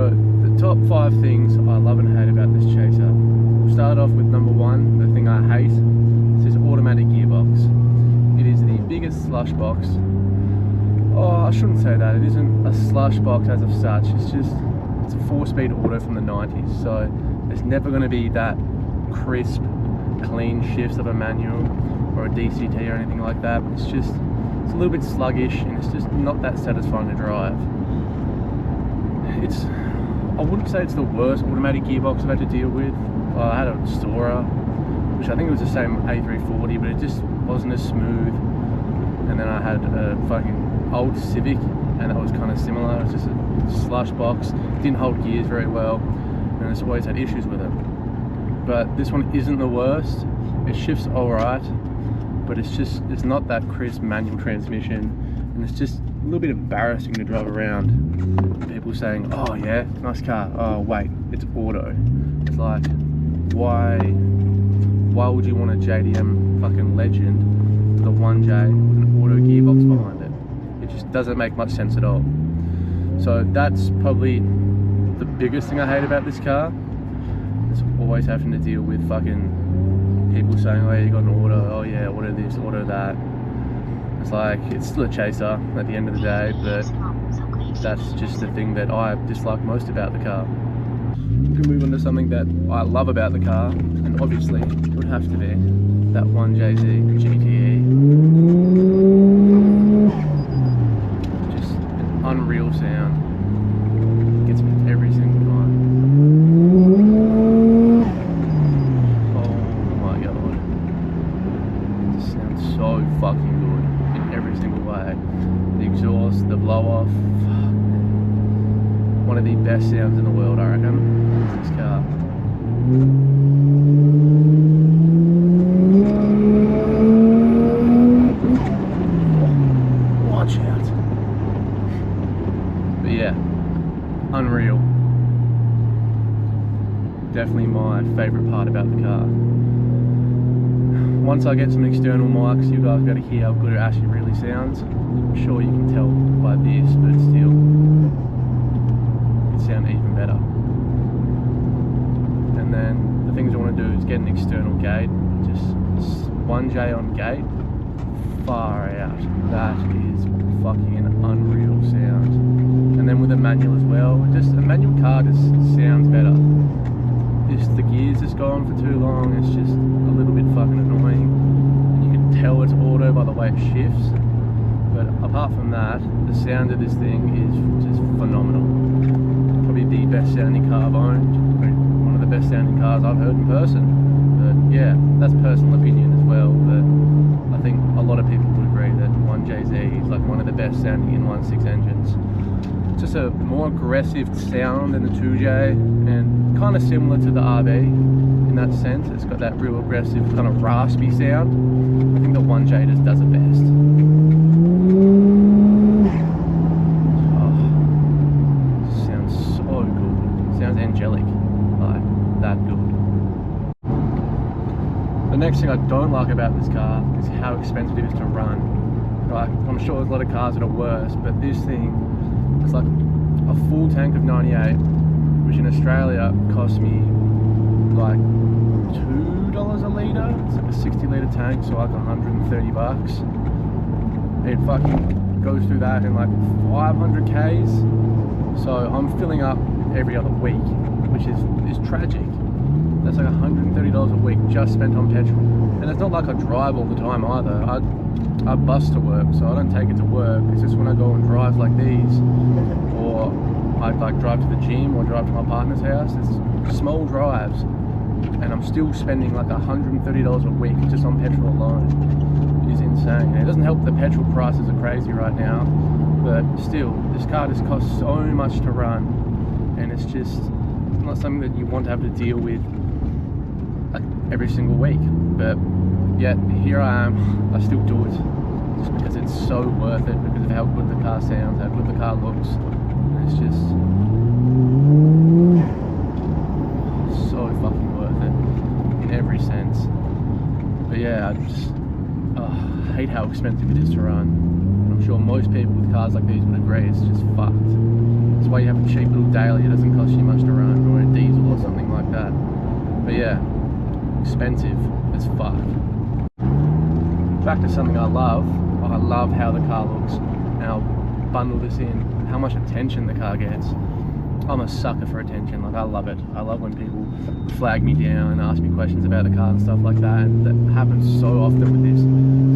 So the top 5 things I love and hate about this Chaser. We'll start off with number 1, the thing I hate. It's this automatic gearbox. It is the biggest slush box. Oh, I shouldn't say that. It isn't a slush box as of such. It's a 4-speed auto from the 90s. So it's never going to be that crisp, clean shifts of a manual or a DCT or anything like that. It's a little bit sluggish, and it's just not that satisfying to drive. I wouldn't say it's the worst automatic gearbox I've had to deal with. I had a Stora, which I think it was the same A340, but it just wasn't as smooth. And then I had a fucking old Civic, and that was kind of similar. It was just a slush box, didn't hold gears very well, and I just always had issues with it. But this one isn't the worst. It shifts alright, but it's not that crisp manual transmission, and it's just a little bit embarrassing to drive around. People saying, oh yeah, nice car, oh wait, it's auto. It's like, why would you want a JDM fucking Legend with a 1J with an auto gearbox behind it? It just doesn't make much sense at all. So that's probably the biggest thing I hate about this car. It's always having to deal with fucking people saying, oh, you got an auto, oh yeah, auto this, auto that. It's like, it's still a Chaser at the end of the day, but that's just the thing that I dislike most about the car. We can move on to something that I love about the car, and obviously it would have to be that 1JZ GTE. Just an unreal sound. It gets me every single time. Oh my god. It sounds so fucking good in every single way. The exhaust, the blow off. One of the best sounds in the world, I reckon. It's this car. Oh, watch out. But yeah, unreal. Definitely my favourite part about the car. Once I get some external mics, you guys got to hear how good it actually really sounds. I'm sure you can tell by this, but still, it sounds even better. And then the things I want to do is get an external gate, just 1J on gate, far out. That is fucking an unreal sound. And then with a manual as well, just a manual car just sounds better. Just the gears just go on for too long, it's just a little bit fucking annoying. You can tell it's auto by the way it shifts, but apart from that, the sound of this thing is just phenomenal. Probably the best sounding car I've owned, one of the best sounding cars I've heard in person. But yeah, that's personal opinion as well, but I think a lot of people would agree that 1JZ is like one of the best sounding inline-6 engines. Just a more aggressive sound than the 2J, and kind of similar to the RB in that sense. It's got that real aggressive kind of raspy sound. I think the 1J just does it best. Oh, sounds so good. Sounds angelic, like that good. The next thing I don't like about this car is how expensive it is to run. Like, I'm sure there's a lot of cars that are worse, but this thing, it's like a full tank of 98, which in Australia cost me like $2 a litre. It's like a 60 litre tank, so like 130 bucks. It fucking goes through that in like 500 Ks. So I'm filling up every other week, which is tragic. That's like $130 a week just spent on petrol. And it's not like I drive all the time either. I bus to work, so I don't take it to work. It's just when I go on drives like these, or I like drive to the gym or drive to my partner's house. It's small drives, and I'm still spending like $130 a week just on petrol alone. It is insane. And it doesn't help the petrol prices are crazy right now, but still, this car just costs so much to run, and it's not something that you want to have to deal with like every single week. But yet here I am, I still do it just because it's so worth it, because of how good the car sounds, how good the car looks. And it's just so fucking worth it in every sense. But yeah, I hate how expensive it is to run. And I'm sure most people with cars like these would agree, it's just fucked. That's why you have a cheap little daily. It doesn't cost you much to run, or a diesel or something like that. But yeah, expensive as fuck. Back to something I love. I love how the car looks, and I'll bundle this in, how much attention the car gets. I'm a sucker for attention. Like, I love it. I love when people flag me down and ask me questions about the car and stuff like that. And that happens so often with this.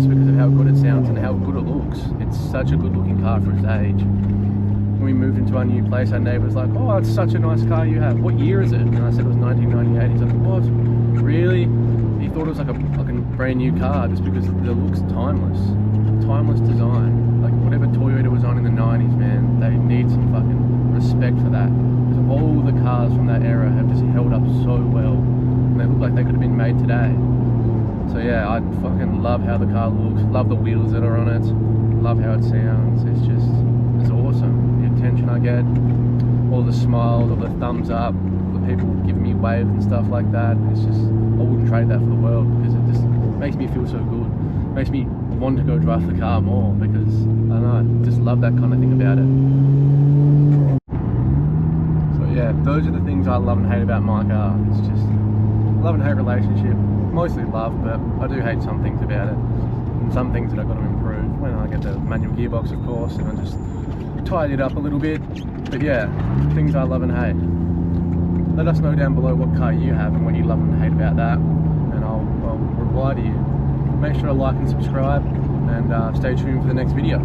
It's because of how good it sounds and how good it looks. It's such a good looking car for its age. When we moved into our new place, our neighbour was like, "Oh, it's such a nice car you have. What year is it?" And I said it was 1998. He's like, "What? Really?" He thought it was like a brand new car just because it looks timeless. Timeless design. Like, whatever Toyota was on in the 90s, man, they need some fucking respect for that. Because all the cars from that era have just held up so well. And they look like they could have been made today. So yeah, I fucking love how the car looks. Love the wheels that are on it. Love how it sounds. It's awesome. The attention I get, all the smiles, all the thumbs up, all the people giving me waves and stuff like that. It's just, I wouldn't trade that for the world, because it just makes me feel so good. Makes me want to go drive the car more, because I don't know, just love that kind of thing about it. So yeah, those are the things I love and hate about my car. It's just love and hate relationship. Mostly love, but I do hate some things about it, and some things that I've got to improve. When I get the manual gearbox, of course, and I just tidy it up a little bit. But yeah, things I love and hate. Let us know down below what car you have and what you love and hate about that, and I'll reply to you. Make sure to like and subscribe, and stay tuned for the next video.